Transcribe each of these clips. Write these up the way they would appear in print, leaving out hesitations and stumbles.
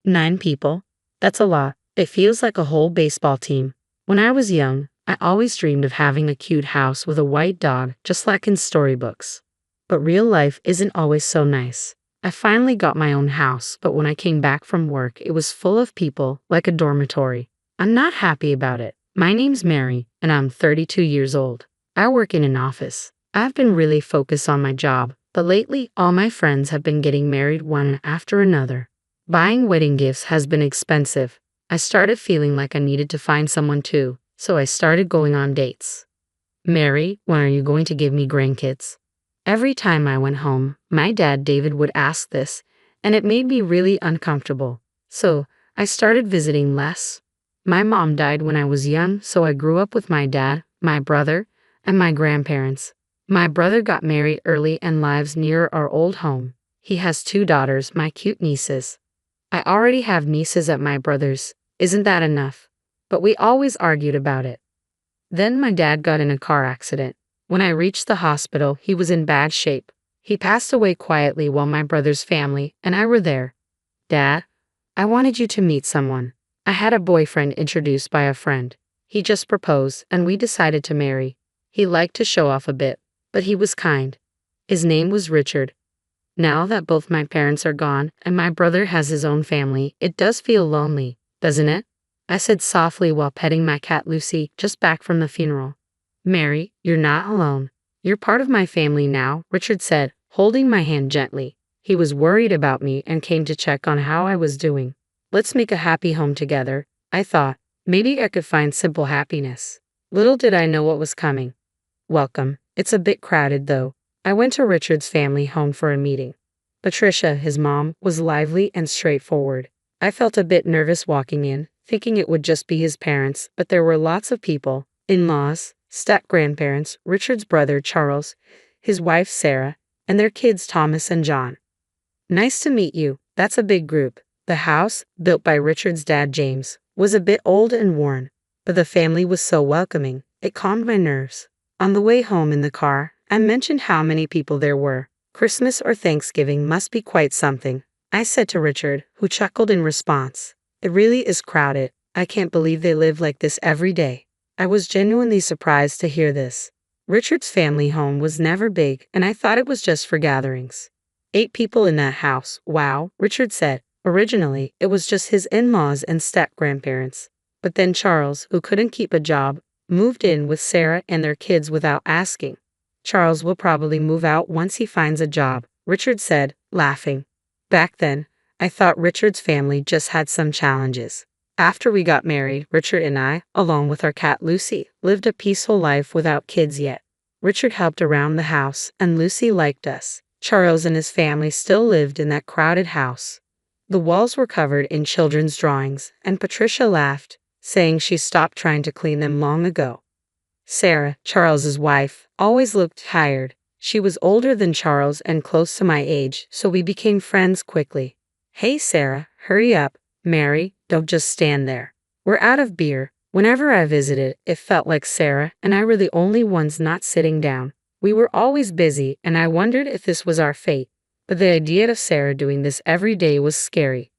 9 people? That's a lot. It feels like a whole baseball team. When I was young, I always dreamed of having a cute house with a white dog, just like in storybooks. But real life isn't always so nice. I finally got my own house, but when I came back from work, it was full of people, like a dormitory. I'm not happy about it. My name's Mary, and I'm 32 years old. I work in an office. I've been really focused on my job, but lately all my friends have been getting married one after another. Buying wedding gifts has been expensive. I started feeling like I needed to find someone too, so I started going on dates. Mary, when are you going to give me grandkids? Every time I went home, my dad David would ask this, and it made me really uncomfortable. So, I started visiting less. My mom died when I was young, so I grew up with my dad, my brother, and my grandparents. My brother got married early and lives near our old home. He has 2 daughters, my cute nieces. I already have nieces at my brother's. Isn't that enough? But we always argued about it. Then my dad got in a car accident. When I reached the hospital, he was in bad shape. He passed away quietly while my brother's family and I were there. Dad, I wanted you to meet someone. I had a boyfriend introduced by a friend. He just proposed and we decided to marry. He liked to show off a bit, but he was kind. His name was Richard. Now that both my parents are gone and my brother has his own family, it does feel lonely, doesn't it? I said softly while petting my cat Lucy, just back from the funeral. Mary, you're not alone. You're part of my family now, Richard said, holding my hand gently. He was worried about me and came to check on how I was doing. Let's make a happy home together, I thought. Maybe I could find simple happiness. Little did I know what was coming. Welcome. It's a bit crowded though. I went to Richard's family home for a meeting. Patricia, his mom, was lively and straightforward. I felt a bit nervous walking in, thinking it would just be his parents, but there were lots of people, in-laws, step-grandparents, Richard's brother Charles, his wife Sarah, and their kids Thomas and John. Nice to meet you. That's a big group. The house, built by Richard's dad James, was a bit old and worn, but the family was so welcoming, it calmed my nerves. On the way home in the car, I mentioned how many people there were. Christmas or Thanksgiving must be quite something, I said to Richard, who chuckled in response. It really is crowded. I can't believe they live like this every day. I was genuinely surprised to hear this. Richard's family home was never big, and I thought it was just for gatherings. 8 people in that house, wow, Richard said. Originally, it was just his in-laws and step-grandparents. But then Charles, who couldn't keep a job, moved in with Sarah and their kids without asking. Charles will probably move out once he finds a job, Richard said, laughing. Back then, I thought Richard's family just had some challenges. After we got married, Richard and I, along with our cat Lucy, lived a peaceful life without kids yet. Richard helped around the house, and Lucy liked us. Charles and his family still lived in that crowded house. The walls were covered in children's drawings, and Patricia laughed, saying she stopped trying to clean them long ago. Sarah, Charles's wife, always looked tired. She was older than Charles and close to my age, so we became friends quickly. Hey Sarah, hurry up. Mary, don't just stand there. We're out of beer. Whenever I visited, it felt like Sarah and I were the only ones not sitting down. We were always busy, and I wondered if this was our fate. But the idea of Sarah doing this every day was scary.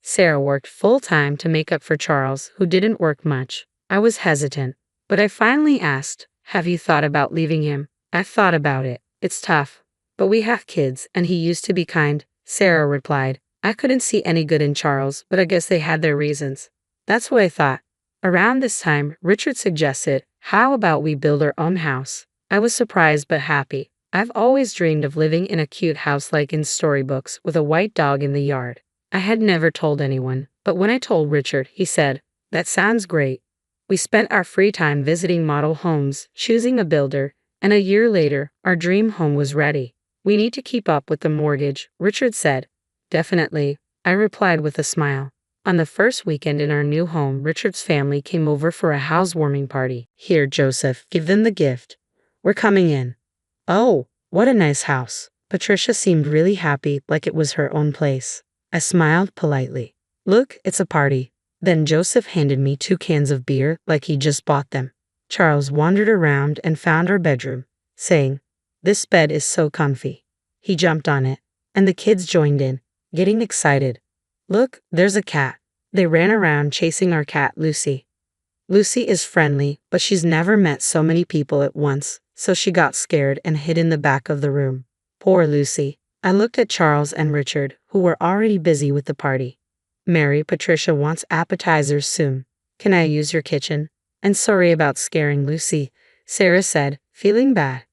Sarah worked full-time to make up for Charles, who didn't work much. I was hesitant, but I finally asked, have you thought about leaving him? I've thought about it. It's tough. But we have kids, and he used to be kind, Sarah replied. I couldn't see any good in Charles, but I guess they had their reasons. That's what I thought. Around this time, Richard suggested, how about we build our own house? I was surprised but happy. I've always dreamed of living in a cute house like in storybooks with a white dog in the yard. I had never told anyone, but when I told Richard, he said, that sounds great. We spent our free time visiting model homes, choosing a builder, and a year later, our dream home was ready. We need to keep up with the mortgage, Richard said. Definitely, I replied with a smile. On the first weekend in our new home, Richard's family came over for a housewarming party. Here, Joseph, give them the gift. We're coming in. Oh, what a nice house. Patricia seemed really happy, like it was her own place. I smiled politely. Look, it's a party. Then Joseph handed me 2 cans of beer, like he just bought them. Charles wandered around and found our bedroom, saying, this bed is so comfy. He jumped on it, and the kids joined in, getting excited. Look, there's a cat. They ran around chasing our cat, Lucy. Lucy is friendly, but she's never met so many people at once, so she got scared and hid in the back of the room. Poor Lucy. I looked at Charles and Richard, who were already busy with the party. Mary, Patricia wants appetizers soon. Can I use your kitchen? And sorry about scaring Lucy, Sarah said, feeling bad.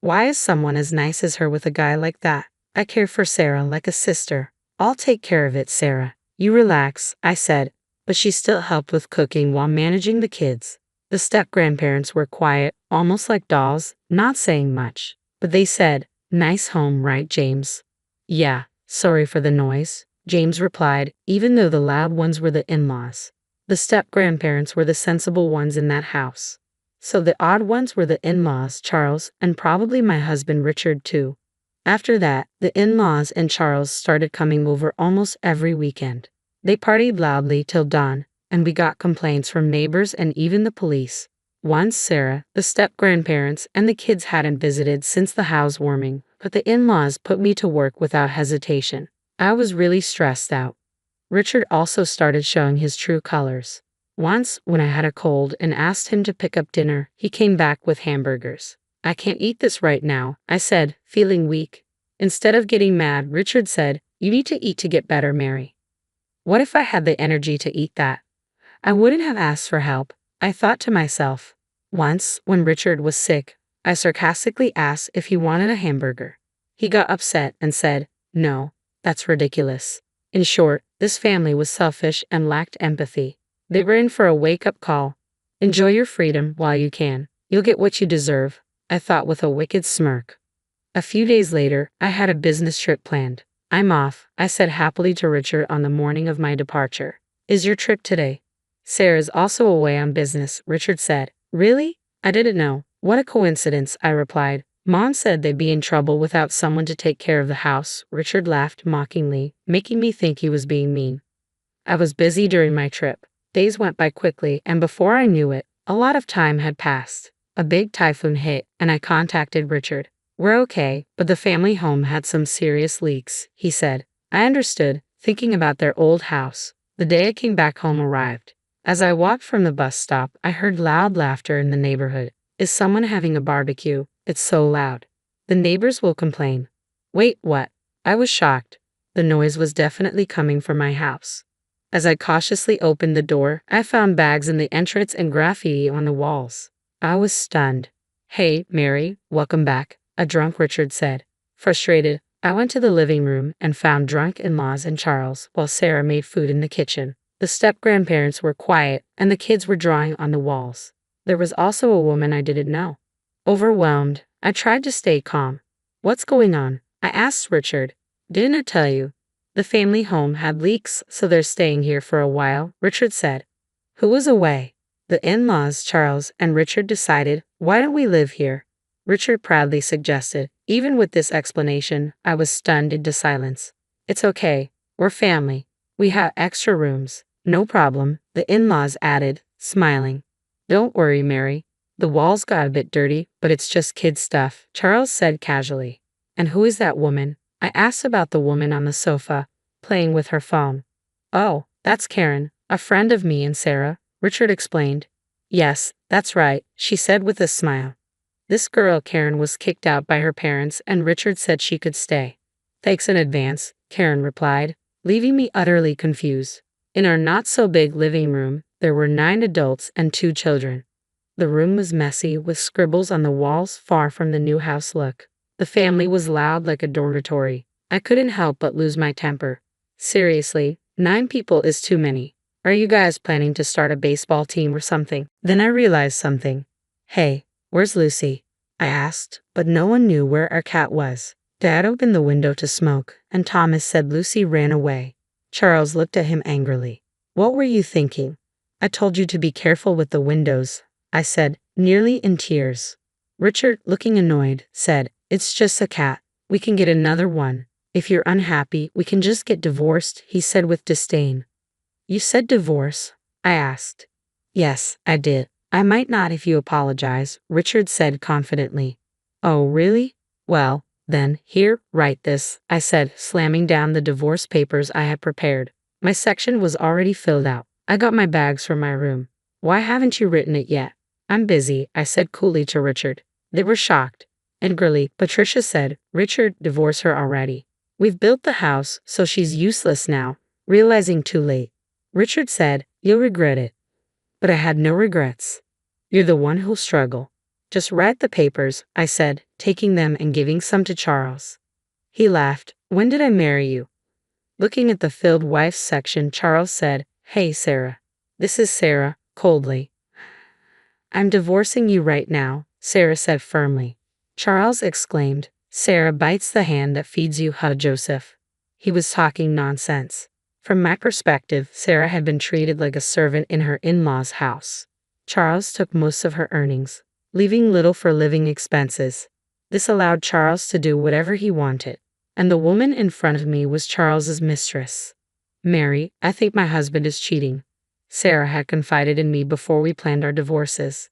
Why is someone as nice as her with a guy like that? I care for Sarah like a sister. I'll take care of it, Sarah. You relax, I said, but she still helped with cooking while managing the kids. The step-grandparents were quiet, almost like dolls, not saying much. But they said, "Nice home, right, James?" "Yeah, sorry for the noise," James replied, even though the loud ones were the in-laws. The step-grandparents were the sensible ones in that house. So the odd ones were the in-laws, Charles, and probably my husband Richard too. After that, the in-laws and Charles started coming over almost every weekend. They partied loudly till dawn, and we got complaints from neighbors and even the police. Once Sarah, the step-grandparents, and the kids hadn't visited since the housewarming, but the in-laws put me to work without hesitation. I was really stressed out. Richard also started showing his true colors. Once, when I had a cold and asked him to pick up dinner, he came back with hamburgers. "I can't eat this right now," I said, feeling weak. Instead of getting mad, Richard said, "You need to eat to get better, Mary." What if I had the energy to eat that? I wouldn't have asked for help, I thought to myself. Once, when Richard was sick, I sarcastically asked if he wanted a hamburger. He got upset and said, "No, that's ridiculous." In short, this family was selfish and lacked empathy. They were in for a wake-up call. Enjoy your freedom while you can. You'll get what you deserve, I thought with a wicked smirk. A few days later, I had a business trip planned. "I'm off," I said happily to Richard on the morning of my departure. "Is your trip today?" "Sarah's also away on business," Richard said. "Really? I didn't know." "What a coincidence," I replied. "Mom said they'd be in trouble without someone to take care of the house." Richard laughed mockingly, making me think he was being mean. I was busy during my trip. Days went by quickly, and before I knew it, a lot of time had passed. A big typhoon hit, and I contacted Richard. "We're okay, but the family home had some serious leaks," he said. I understood, thinking about their old house. The day I came back home arrived. As I walked from the bus stop, I heard loud laughter in the neighborhood. "Is someone having a barbecue? It's so loud. The neighbors will complain." "Wait, what?" I was shocked. The noise was definitely coming from my house. As I cautiously opened the door, I found bags in the entrance and graffiti on the walls. I was stunned. "Hey, Mary, welcome back," a drunk Richard said. Frustrated, I went to the living room and found drunk in-laws and Charles while Sarah made food in the kitchen. The step-grandparents were quiet, and the kids were drawing on the walls. There was also a woman I didn't know. Overwhelmed, I tried to stay calm. "What's going on?" I asked Richard. "Didn't I tell you? The family home had leaks, so they're staying here for a while," Richard said. "Who was away?" "The in-laws, Charles and Richard decided, why don't we live here?" Richard proudly suggested. Even with this explanation, I was stunned into silence. "It's okay. We're family. We have extra rooms." "No problem," the in-laws added, smiling. "Don't worry, Mary. The walls got a bit dirty, but it's just kid stuff," Charles said casually. "And who is that woman?" I asked about the woman on the sofa, playing with her phone. "Oh, that's Karen, a friend of me and Sarah," Richard explained. "Yes, that's right," she said with a smile. This girl Karen was kicked out by her parents and Richard said she could stay. "Thanks in advance," Karen replied, leaving me utterly confused. In our not-so-big living room, there were 9 adults and 2 children. The room was messy, with scribbles on the walls far from the new house look. The family was loud like a dormitory. I couldn't help but lose my temper. "Seriously, 9 people is too many. Are you guys planning to start a baseball team or something?" Then I realized something. "Hey, where's Lucy?" I asked, but no one knew where our cat was. Dad opened the window to smoke, and Thomas said Lucy ran away. Charles looked at him angrily. "What were you thinking?" "I told you to be careful with the windows," I said, nearly in tears. Richard, looking annoyed, said, "It's just a cat. We can get another one. If you're unhappy, we can just get divorced," he said with disdain. "You said divorce?" I asked. "Yes, I did. I might not if you apologize," Richard said confidently. "Oh, really? Well, then, here, write this," I said, slamming down the divorce papers I had prepared. My section was already filled out. I got my bags from my room. Why haven't you written it yet? I'm busy, I said coolly to Richard. They were shocked. Angrily, Patricia said, Richard, divorce her already. We've built the house, so she's useless now. Realizing too late. Richard said, you'll regret it. But I had no regrets. You're the one who'll struggle. Just write the papers, I said, taking them and giving some to Charles. He laughed. When did I marry you? Looking at the filled wife's section, Charles said, Hey, Sarah. This is Sarah, coldly. I'm divorcing you right now, Sarah said firmly. Charles exclaimed, Sarah bites the hand that feeds you, huh, Joseph? He was talking nonsense. From my perspective, Sarah had been treated like a servant in her in-laws' house. Charles took most of her earnings, leaving little for living expenses. This allowed Charles to do whatever he wanted, and the woman in front of me was Charles's mistress. Mary, I think my husband is cheating. Sarah had confided in me before we planned our divorces.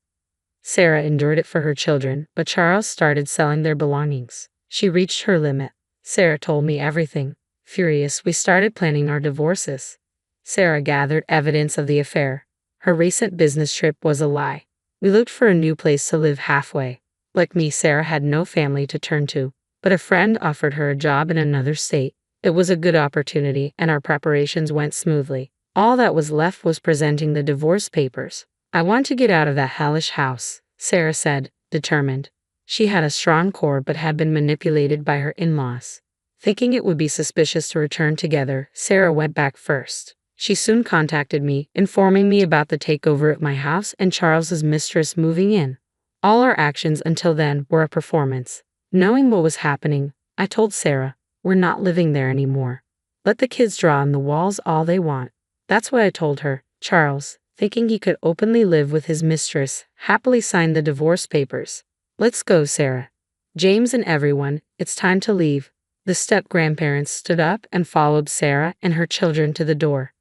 Sarah endured it for her children, but Charles started selling their belongings. She reached her limit. Sarah told me everything. Furious, we started planning our divorces. Sarah gathered evidence of the affair. Her recent business trip was a lie. We looked for a new place to live halfway. Like me, Sarah had no family to turn to, but a friend offered her a job in another state. It was a good opportunity, and our preparations went smoothly. All that was left was presenting the divorce papers. I want to get out of that hellish house, Sarah said, determined. She had a strong core but had been manipulated by her in-laws. Thinking it would be suspicious to return together, Sarah went back first. She soon contacted me, informing me about the takeover at my house and Charles's mistress moving in. All our actions until then were a performance. Knowing what was happening, I told Sarah, we're not living there anymore. Let the kids draw on the walls all they want. That's what I told her. Charles, thinking he could openly live with his mistress, happily signed the divorce papers. Let's go, Sarah. James and everyone, it's time to leave. The step-grandparents stood up and followed Sarah and her children to the door.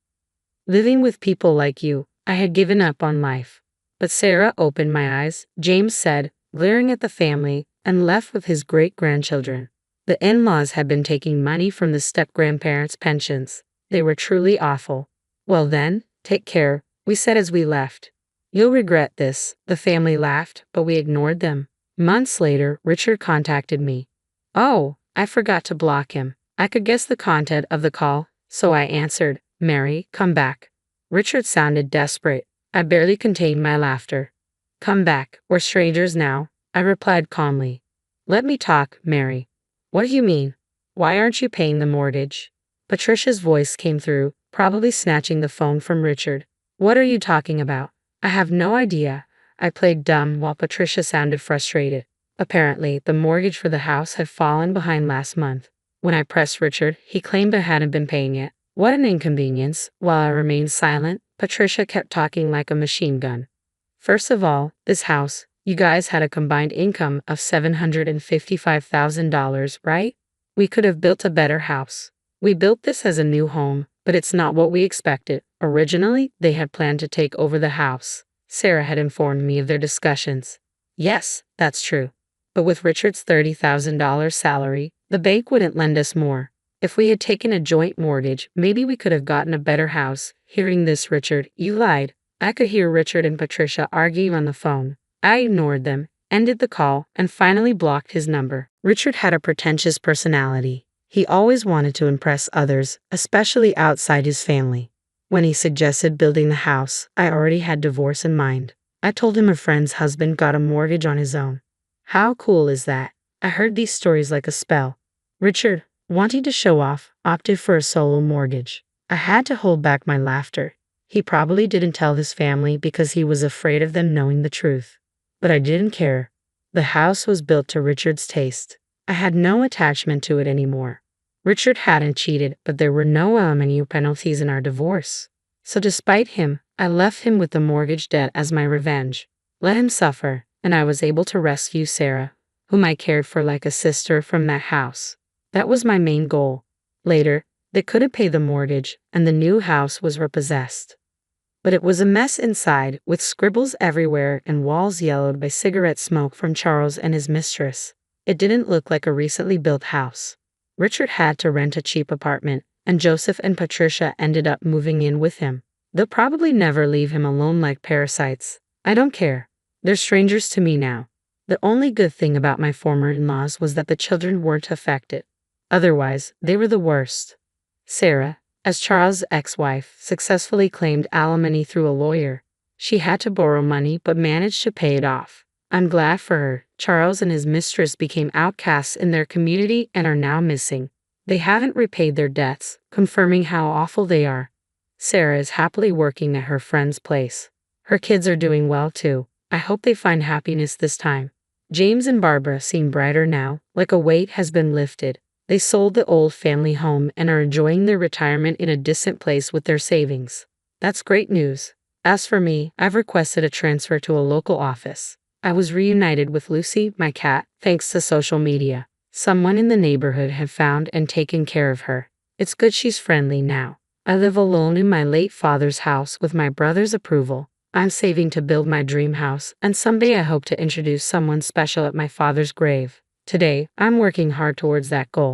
Living with people like you, I had given up on life. But Sarah opened my eyes, James said, glaring at the family, and left with his great-grandchildren. The in-laws had been taking money from the step-grandparents' pensions. They were truly awful. Well then, take care, we said as we left. You'll regret this, the family laughed, but we ignored them. Months later, Richard contacted me. Oh, I forgot to block him. I could guess the content of the call, so I answered, Mary, come back. Richard sounded desperate. I barely contained my laughter. Come back, we're strangers now, I replied calmly. Let me talk, Mary. What do you mean? Why aren't you paying the mortgage? Patricia's voice came through, probably snatching the phone from Richard. What are you talking about? I have no idea. I played dumb while Patricia sounded frustrated. Apparently, the mortgage for the house had fallen behind last month. When I pressed Richard, he claimed I hadn't been paying it. What an inconvenience. While I remained silent, Patricia kept talking like a machine gun. First of all, this house, you guys had a combined income of $755,000, right? We could have built a better house. We built this as a new home, but it's not what we expected. Originally, they had planned to take over the house. Sarah had informed me of their discussions. Yes, that's true. But with Richard's $30,000 salary, the bank wouldn't lend us more. If we had taken a joint mortgage, maybe we could have gotten a better house. Hearing this, Richard, you lied. I could hear Richard and Patricia arguing on the phone. I ignored them, ended the call, and finally blocked his number. Richard had a pretentious personality. He always wanted to impress others, especially outside his family. When he suggested building the house, I already had divorce in mind. I told him a friend's husband got a mortgage on his own. How cool is that? I heard these stories like a spell. Richard, wanting to show off, opted for a solo mortgage. I had to hold back my laughter. He probably didn't tell his family because he was afraid of them knowing the truth. But I didn't care. The house was built to Richard's taste. I had no attachment to it anymore. Richard hadn't cheated, but there were no alimony penalties in our divorce. So despite him, I left him with the mortgage debt as my revenge. Let him suffer, and I was able to rescue Sarah, whom I cared for like a sister, from that house. That was my main goal. Later, they couldn't pay the mortgage, and the new house was repossessed. But it was a mess inside, with scribbles everywhere and walls yellowed by cigarette smoke from Charles and his mistress. It didn't look like a recently built house. Richard had to rent a cheap apartment, and Joseph and Patricia ended up moving in with him. They'll probably never leave him alone like parasites. I don't care. They're strangers to me now. The only good thing about my former in-laws was that the children weren't affected. Otherwise, they were the worst. Sarah, as Charles' ex-wife, successfully claimed alimony through a lawyer. She had to borrow money but managed to pay it off. I'm glad for her. Charles and his mistress became outcasts in their community and are now missing. They haven't repaid their debts, confirming how awful they are. Sarah is happily working at her friend's place. Her kids are doing well too. I hope they find happiness this time. James and Barbara seem brighter now, like a weight has been lifted. They sold the old family home and are enjoying their retirement in a distant place with their savings. That's great news. As for me, I've requested a transfer to a local office. I was reunited with Lucy, my cat, thanks to social media. Someone in the neighborhood had found and taken care of her. It's good she's friendly now. I live alone in my late father's house with my brother's approval. I'm saving to build my dream house, and someday I hope to introduce someone special at my father's grave. Today, I'm working hard towards that goal.